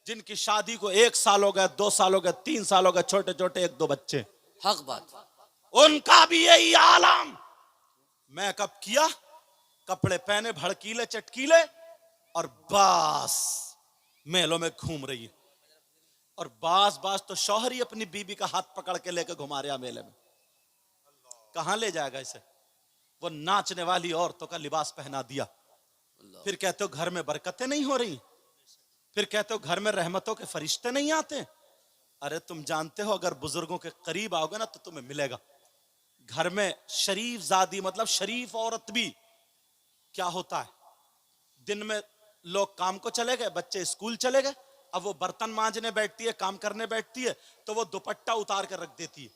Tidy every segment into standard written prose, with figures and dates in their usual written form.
जिनकी शादी को 1 साल हो गया, 2 साल हो गया, 3 साल हो गया, छोटे छोटे 1-2 बच्चे, हक बात। उनका भी यही आलम। मैं कब किया, कपड़े पहने भड़कीले चटकीले और बास मेलों में घूम रही है। और बास बास तो शौहर ही अपनी बीबी का हाथ पकड़ के लेके घुमा रहा मेले में। कहां ले जाएगा इसे? वो नाचने वाली औरतों का लिबास पहना दिया। फिर कहते हो घर में बरकतें नहीं हो रही, फिर कहते हो घर में रहमतों के फरिश्ते नहीं आते। अरे तुम जानते हो अगर बुजुर्गों के करीब आओगे ना तो तुम्हें मिलेगा। घर में शरीफ जादी मतलब शरीफ औरत भी क्या होता है, दिन में लोग काम को चले गए, बच्चे स्कूल चले गए, अब वो बर्तन मांजने बैठती है, काम करने बैठती है तो वो दुपट्टा उतार कर रख देती है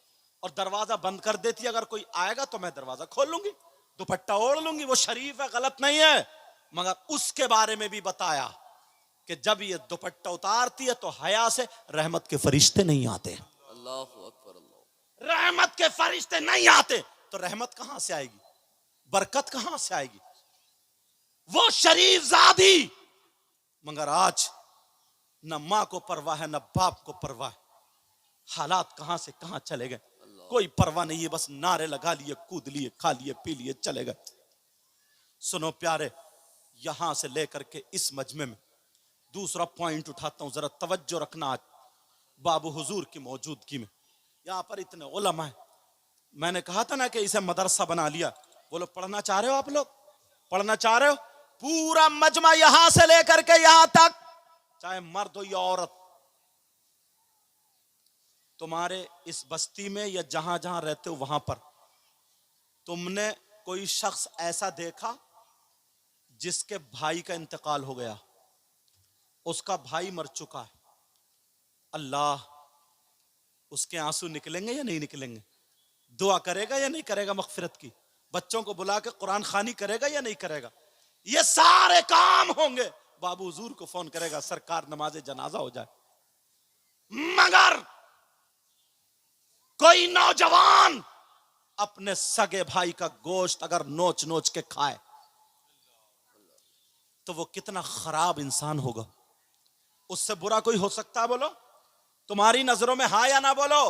और दरवाजा बंद कर देती है। अगर कोई आएगा तो मैं दरवाजा खोल लूंगी, दुपट्टा ओढ़ लूंगी। वो शरीफ है, गलत नहीं है, मगर उसके बारे में भी बताया कि जब ये दुपट्टा उतारती है तो हया से रहमत के फरिश्ते नहीं आते। अल्लाह अकबर। रहमत के फरिश्ते नहीं आते तो रहमत कहां से आएगी, बरकत कहां से आएगी? वो शरीफ जादी, मगर आज न मां को परवाह है न बाप को परवाह है। हालात कहां से कहां चले गए, कोई परवाह नहीं है, बस नारे लगा लिए, कूद लिए, खा लिए, पी लिए, चले गए। सुनो प्यारे, यहां से लेकर के इस मजमे में दूसरा पॉइंट उठाता हूं, जरा तवज्जो रखना। आज बाबू हुजूर की मौजूदगी में यहां पर इतने उलमा है। मैंने कहा था ना कि इसे मदरसा बना लिया। वो लोग पढ़ना चाह रहे हो, आप लोग पढ़ना चाह रहे हो? पूरा मजमा यहां से लेकर के यहां तक, चाहे मर्द हो या औरत, तुम्हारे इस बस्ती में या जहां जहां रहते हो वहां पर तुमने कोई शख्स ऐसा देखा जिसके भाई का इंतकाल हो गया, उसका भाई मर चुका है, अल्लाह उसके आंसू निकलेंगे या नहीं निकलेंगे? दुआ करेगा या नहीं करेगा मगफिरत की? बच्चों को बुला के कुरान खानी करेगा या नहीं करेगा? ये सारे काम होंगे। बाबू हुजूर को फोन करेगा, सरकार नमाज जनाजा हो जाए। मगर कोई नौजवान अपने सगे भाई का गोश्त अगर नोच नोच के खाए तो वो कितना खराब इंसान होगा। उससे बुरा कोई हो सकता है? बोलो तुम्हारी नजरों में, हाँ या ना बोलो।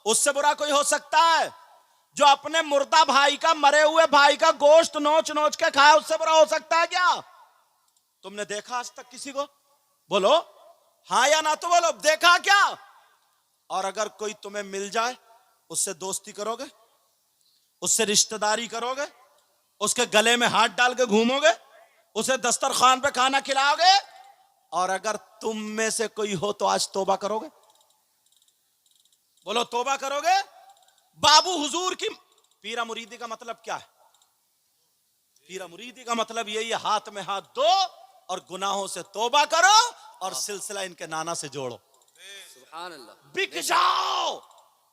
उससे बुरा कोई हो सकता है? जो अपने मुर्दा भाई का, मरे हुए भाई का गोश्त नोच नोच के खाए, उससे बुरा हो सकता है क्या? तुमने देखा आज तक किसी को? बोलो हाँ या ना तो बोलो, देखा क्या? और अगर कोई तुम्हें मिल जाए, उससे दोस्ती करोगे, उससे रिश्तेदारी करोगे, उसके गले में हाथ डाल के घूमोगे, उसे दस्तरखान पे खाना खिलाओगे? और अगर तुम में से कोई हो तो आज तौबा करोगे? बोलो तौबा करोगे? बाबू हुजूर की पीरा मुरीदी का मतलब क्या है? पीरा मुरीदी का मतलब यही है, हाथ में हाथ दो और गुनाहों से तौबा करो और सिलसिला इनके नाना से जोड़ो। सुभान अल्लाह। बिक जाओ।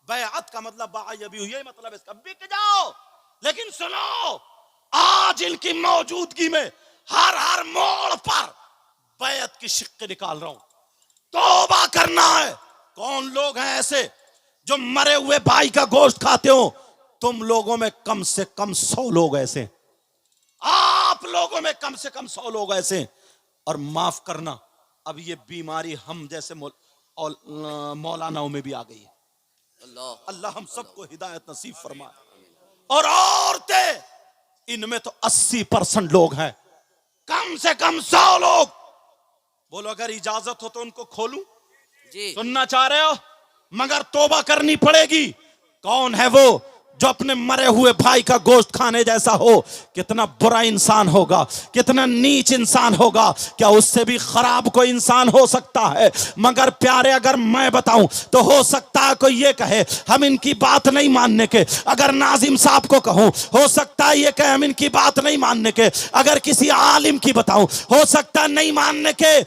बैअत का मतलब बायबी, यही मतलब इसका, बिक जाओ। लेकिन सुनो, आज इनकी मौजूदगी में हर हर मोड़ पर बैअत की शिक्के निकाल रहा हूं। तौबा करना है। कौन लोग हैं ऐसे जो मरे हुए भाई का गोश्त खाते हो? तुम लोगों में कम से कम 100 लोग ऐसे, आप लोगों में कम से कम 100 लोग ऐसे। और माफ करना, अब ये बीमारी हम जैसे मौलानाओं में भी आ गई है। अल्लाह हम सबको हिदायत नसीब फरमाए। और औरतें, इनमें तो 80% लोग हैं, कम से कम 100 लोग। बोलो अगर इजाजत हो तो उनको खोलूं? जी। सुनना चाह रहे हो? मगर तौबा करनी पड़ेगी। कौन है वो जो अपने मरे हुए भाई का गोश्त खाने जैसा हो? कितना बुरा इंसान होगा, कितना नीच इंसान होगा। क्या उससे भी खराब कोई इंसान हो सकता है? मगर प्यारे, अगर मैं बताऊं तो हो सकता है कोई ये कहे हम इनकी बात नहीं मानने के। अगर नाजिम साहब को कहूं, हो सकता है ये कहे हम इनकी बात नहीं मानने के। अगर किसी आलिम की बताऊं, हो सकता है नहीं मानने के।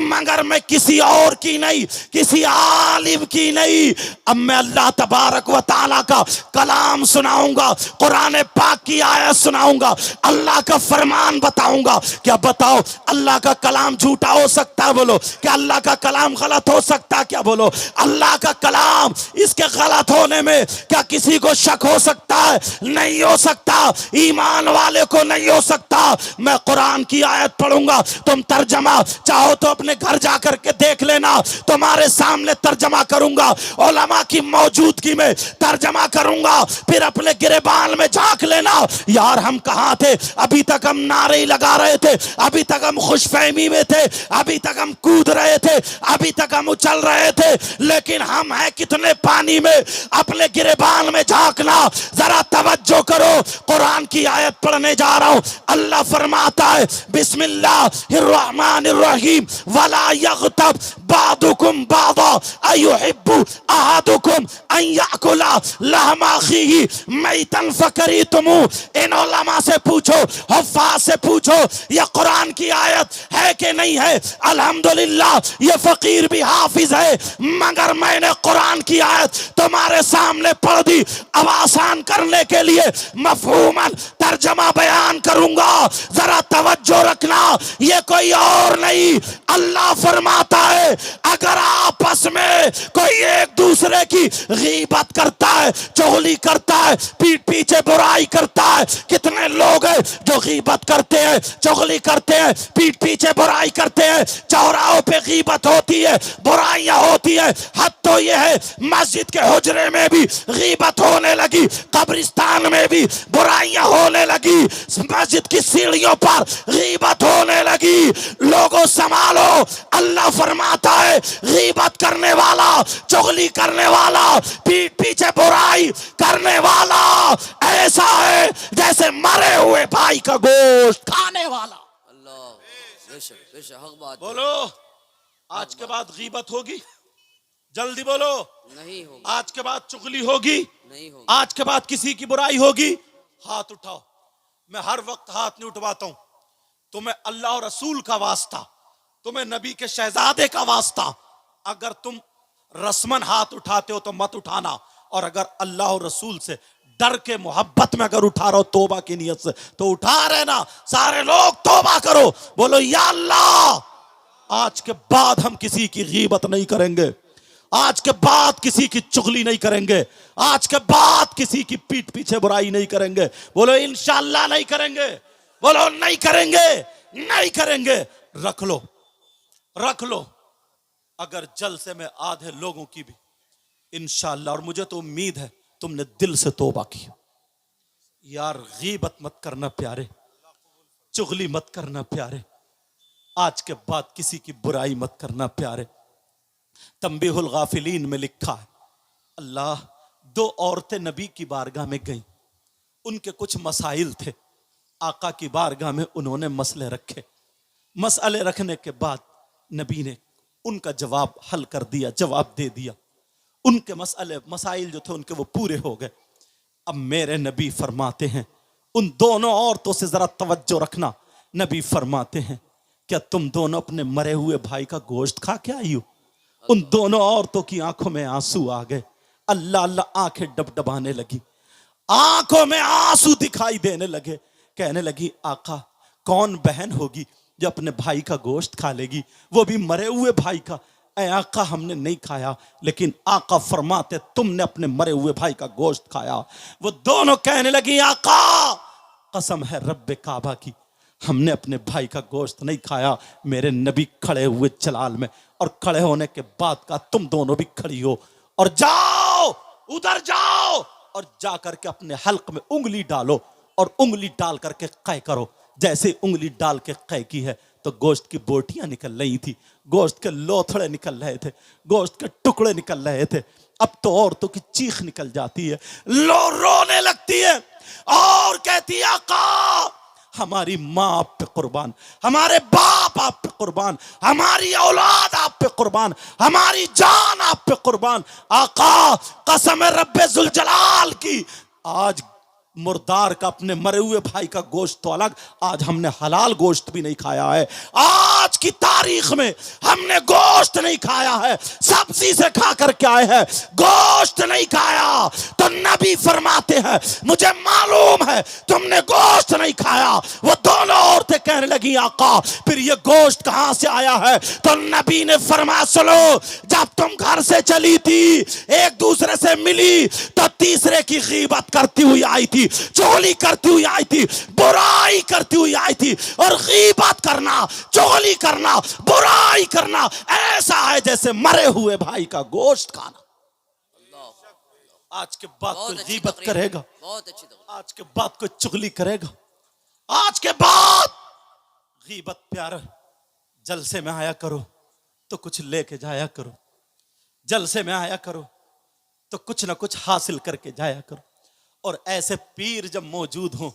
मगर मैं किसी और की नहीं, किसी आलिम की नहीं, अब मैं अल्लाह तबारक व तआला का कलाम सुनाऊंगा, कुरान पाक की आयत सुनाऊंगा, अल्लाह का फरमान बताऊंगा। क्या बताओ, अल्लाह का कलाम झूठा हो सकता है? बोलो। क्या अल्लाह का कलाम गलत हो सकता है? क्या बोलो। अल्लाह का कलाम इमाम, इसके गलत होने में क्या किसी को शक हो सकता है? नहीं हो सकता। ईमान वाले को नहीं हो सकता। मैं कुरान की आयत पढ़ूंगा, तुम तर्जमा चाहो तो अपने घर जाकर के देख लेना, तुम्हारे सामने तर्जमा करूंगा, उलमा की मौजूदगी में तर्जमा करूंगा, फिर अपने गिरेबान में झांक लेना। यार हम कहां थे? अभी तक हम नारे ही लगा रहे थे, अभी तक हम खुशफहमी में थे, अभी तक हम कूद रहे थे, अभी तक हम उछल रहे थे, लेकिन हम हैं कितने पानी में? अपने गिरेबान में झांकना। जरा तवज्जो करो, कुरान की आयत पढ़ने जा रहा हूं। अल्लाह फरमाता है बिस्मिल्लाहिर्रहमानिर्रहीम वला यग़तब बादुकुम बादा अयुहिब्बु अहादुकुम अन याकुला लहमा अखीही मैतन फकरीतुमु। इन उलमा से पूछो, हुफ़्फ़ाज़ से पूछो, ये कुरान की आयत है कि नहीं है? अल्हम्दुलिल्लाह ये फकीर भी हाफिज है, मगर मैंने कुरान की आयत तुम्हारे सामने पढ़ दी। अब आसान करने के लिए मफ़हूमन तर्जमा बयान करूंगा, जरा तवज्जो रखना। ये कोई और नहीं, अल्लाह फरमाता है अगर आपस में कोई एक दूसरे की गीबत करता है, चुगली करता है, पीठ पीछे बुराई करता है। कितने लोग हैं जो गीबत करते हैं, चुगली करते हैं, पीठ पीछे बुराई करते हैं। चौराहों पे गीबत होती है, बुराइयां होती है। हद तो ये है मस्जिद के हुजरे में भी गीबत होने लगी, कब्रिस्तान में भी बुराइयां होने लगी, मस्जिद की सीढ़ियों पर गीबत होने लगी। लोगों संभालो, अल्लाह फरमाता है गीबत करने वाला, चुगली करने वाला, पीठ पीछे बुराई करने वाला ऐसा है जैसे मरे हुए भाई का गोश्त खाने वाला। अल्लाह, बेशक बेशक हक बात। बोलो, आज के बाद गीबत होगी? जल्दी बोलो। नहीं होगी। आज के बाद चुगली होगी? नहीं होगी। आज के बाद किसी की बुराई होगी? हाथ उठाओ। मैं हर वक्त हाथ नहीं उठवाता हूं। तुम्हें अल्लाह और रसूल का वास्ता, तुम्हें नबी के शहजादे का वास्ता, अगर तुम रस्मन हाथ उठाते हो तो मत उठाना, और अगर अल्लाह और रसूल से डर के मोहब्बत में अगर उठा रहे हो तौबा की नियत से तो उठा रहे ना। सारे लोग तौबा करो, बोलो या अल्लाह आज के बाद हम किसी की गीबत नहीं करेंगे, आज के बाद किसी की चुगली नहीं करेंगे, आज के बाद किसी की पीठ पीछे बुराई नहीं करेंगे। बोलो इंशाअल्लाह नहीं करेंगे, बोलो नहीं करेंगे, नहीं करेंगे। रख लो, रख लो। अगर जलसे में आधे लोगों की भी इंशाअल्लाह, और मुझे तो उम्मीद है तुमने दिल से तौबा की। यार गीबत मत करना प्यारे, चुगली मत करना प्यारे, आज के बाद किसी की बुराई मत करना प्यारे। तंबीहुल गाफिलीन में लिखा है, अल्लाह, दो औरतें नबी की बारगाह में गईं, उनके कुछ मसाइल थे, आका की बारगाह में उन्होंने मसले रखे। मसले रखने के बाद नबी ने उनका जवाब हल कर दिया, जवाब दे दिया। उनके मसाइल जो थे उनके वो पूरे हो गए। अब मेरे नबी फरमाते हैं, उन दोनों औरतों से जरा तवज्जो रखना। नबी फरमाते हैं, क्या तुम दोनों अपने मरे हुए भाई का गोश्त खा के आई हो? उन दोनों औरतों की आंखों में आंसू आ गए। अल्लाह अल्लाह आंखें डबडबाने लगी, आंखों में आंसू दिखाई देने लगे। कहने लगी, आका, कौन बहन होगी जो अपने भाई का गोश्त खा लेगी, वो भी मरे हुए भाई का? ऐ आका, हमने नहीं खाया। लेकिन आका फरमाते, तुमने अपने मरे हुए भाई का गोश्त खाया। वो दोनों कहने लगी, आका, कसम है रब्बे काबा की, हमने अपने भाई का गोश्त नहीं खाया। मेरे नबी खड़े हुए जलाल में, और खड़े होने के बाद का तुम दोनों भी खड़ी हो और जाओ, उधर जाओ, और जाकर के अपने हल्क में उंगली डालो, और उंगली डाल करके कै करो। जैसे उंगली डाल के कै की है तो गोश्त की बोटियां निकल रही थी, गोश्त के लोथड़े निकल रहे थे, गोश्त के टुकड़े निकल रहे थे। अब तो औरतों की चीख निकल जाती है, रोने लगती है और कहती है, आका, हमारी माँ आप पे कुर्बान, हमारे बाप आप पे कुर्बान, हमारी औलाद आप पे कुर्बान, हमारी जान आप पे कुर्बान। आका, कसम है रब्बे जुल जलाल की, आज मुर्दार का अपने मरे हुए भाई का गोश्त तो अलग, आज हमने हलाल गोश्त भी नहीं खाया है। आज की तारीख में हमने गोश्त नहीं खाया है, सब्जी से खा करके आए हैं, गोश्त नहीं खाया। तो नबी फरमाते हैं, मुझे मालूम है तुमने गोश्त नहीं खाया। वो दोनों औरतें कहने लगी आका फिर ये गोश्त कहां से आया है? तो नबी ने फरमाया सुनो, जब तुम घर से चली थी एक दूसरे से मिली तो तीसरे की गीबत करती हुई आई थी, चुगली करती हुई आई थी, बुराई करती हुई आई थी। और गीबत करना, चुगली करना, बुराई करना ऐसा है जैसे मरे हुए भाई का गोश्त खाना। आज के बाद कोई गीबत करेगा, बहुत अच्छी तकरीर। आज के बाद कोई चुगली करेगा, आज के बाद गीबत प्यारा, जलसे में आया करो तो कुछ लेके जाया करो, जलसे में आया करो तो कुछ ना कुछ हासिल करके जाया करो। और ऐसे पीर जब मौजूद हों